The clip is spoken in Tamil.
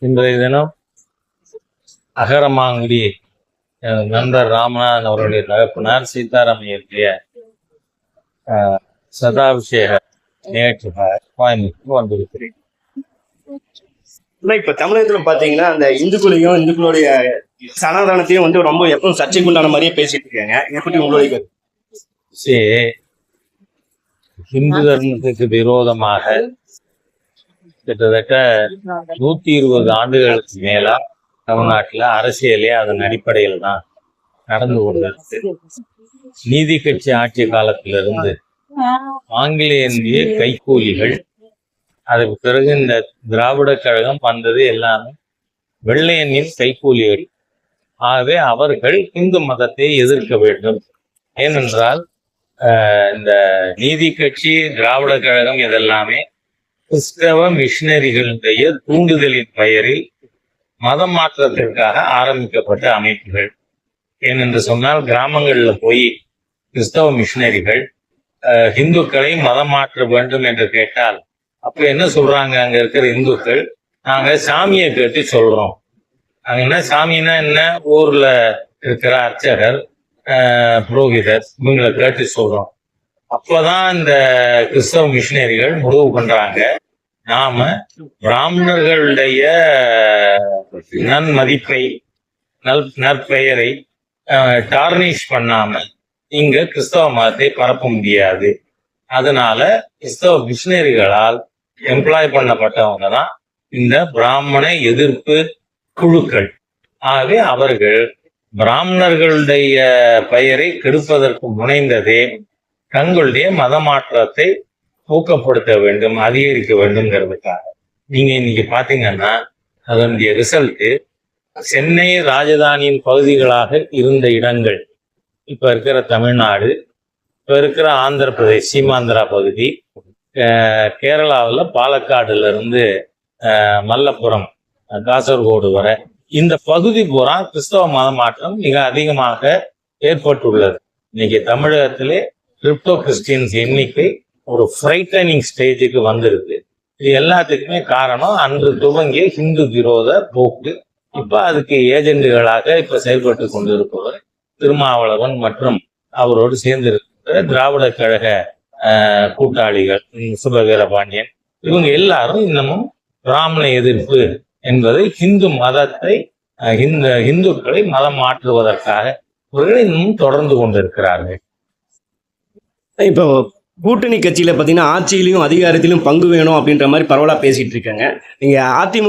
இன்றைய தினம் அகரமாங்குடி நண்பர் ராமநாதன் அவருடைய தகப்பனார் சீதாராம் இயற்றிய சதாபிஷேக நேற்று கோயம்புத்தூர் வந்திருக்கிறேன். இப்ப தமிழகத்துல பாத்தீங்கன்னா அந்த இந்துக்களையும் இந்துக்களுடைய சனாதனத்தையும் வந்து ரொம்ப எப்பவும் சர்ச்சைக்குண்டான மாதிரியே பேசிட்டு இருக்காங்க. எப்படி உங்களுடைய இந்து தர்மத்துக்கு விரோதமாக கிட்டத்தட்ட 120 ஆண்டுகளுக்கு மேலா தமிழ்நாட்டுல அரசியலே அதன் அடிப்படையில் தான் நடந்து கொண்டிருக்கு. நீதி கட்சி ஆட்சி காலத்திலிருந்து ஆங்கிலேயனுடைய கைக்கூலிகள், அதுக்கு பிறகு இந்த திராவிட கழகம் வந்தது எல்லாமே வெள்ளையனின் கைக்கூலிகள். ஆகவே அவர்கள் இந்து மதத்தை எதிர்க்க வேண்டும். ஏனென்றால் இந்த நீதி கட்சி, திராவிட கழகம் இதெல்லாமே கிறிஸ்தவ மிஷினரிகளுடைய தூண்டுதலின் பெயரில் மதம் மாற்றத்திற்காக ஆரம்பிக்கப்பட்ட அமைப்புகள். ஏனென்று சொன்னால் கிராமங்கள்ல போய் கிறிஸ்தவ மிஷினரிகள் இந்துக்களை மதம் மாற்ற வேண்டும் என்று கேட்டால் அப்ப என்ன சொல்றாங்க? அங்க இருக்கிற இந்துக்கள், நாங்க சாமியை கேட்டு சொல்றோம். அங்க என்ன சாமின்னா என்ன? ஊர்ல இருக்கிற அர்ச்சகர், புரோகிதர், இவங்களை கேட்டு சொல்றோம். அப்பதான் இந்த கிறிஸ்தவ மிஷினரிகள் முடிவு பண்றாங்க, நாம பிராமணர்களுடைய நன்மதிப்பை, நற்பெயரை டார்னிஷ் பண்ணாம இங்க கிறிஸ்தவ மதத்தை பரப்ப முடியாது. அதனால கிறிஸ்தவ மிஷினரிகளால் எம்ப்ளாய் பண்ணப்பட்டவங்க தான் இந்த பிராமண எதிர்ப்பு குழுக்கள். ஆகவே அவர்கள் பிராமணர்களுடைய பெயரை கெடுப்பதற்கு முனைந்ததே தங்களுடைய மத மாற்றத்தை ஊக்கப்படுத்த வேண்டும், அதிகரிக்க வேண்டும்ங்கிறதுக்காக. நீங்க இன்னைக்கு பாத்தீங்கன்னா அதனுடைய ரிசல்ட், சென்னை ராஜதானியின் பகுதிகளாக இருந்த இடங்கள் இப்ப இருக்கிற தமிழ்நாடு, இப்ப இருக்கிற ஆந்திர பிரதேஷ், சீமாந்திரா பகுதி, கேரளாவில் பாலக்காடுல இருந்து மல்லப்புரம், காசர்கோடு வரை இந்த பகுதி பூரா கிறிஸ்தவ மத மாற்றம் மிக அதிகமாக ஏற்பட்டுள்ளது. இன்னைக்கு தமிழகத்திலே கிரிப்டோ கிறிஸ்டியன்ஸ் எண்ணிக்கை ஒரு ஃப்ரைட்டனிங் ஸ்டேஜுக்கு வந்திருக்கு. இது எல்லாத்துக்குமே காரணம் அன்று துவங்கிய ஹிந்து விரோத போக்கு. இப்ப அதுக்கு ஏஜெண்டுகளாக இப்ப செயல்பட்டு கொண்டிருப்பவர் திருமாவளவன் மற்றும் அவரோடு சேர்ந்திருக்கிற திராவிட கழக கூட்டாளிகள் சுபவீர பாண்டியன், இவங்க எல்லாரும் இன்னமும் பிராமண எதிர்ப்பு என்பதை, ஹிந்து மதத்தை, இந்துக்களை மதம் மாற்றுவதற்காக இவர்கள் இன்னும் தொடர்ந்து கொண்டிருக்கிறார்கள். இப்போ கூட்டணி கட்சியில பாத்தீங்கன்னா ஆட்சியிலையும் அதிகாரத்திலும் பங்கு வேணும் அப்படின்ற மாதிரி பரவலா பேசிட்டு இருக்காங்க. நீங்க அதிமுக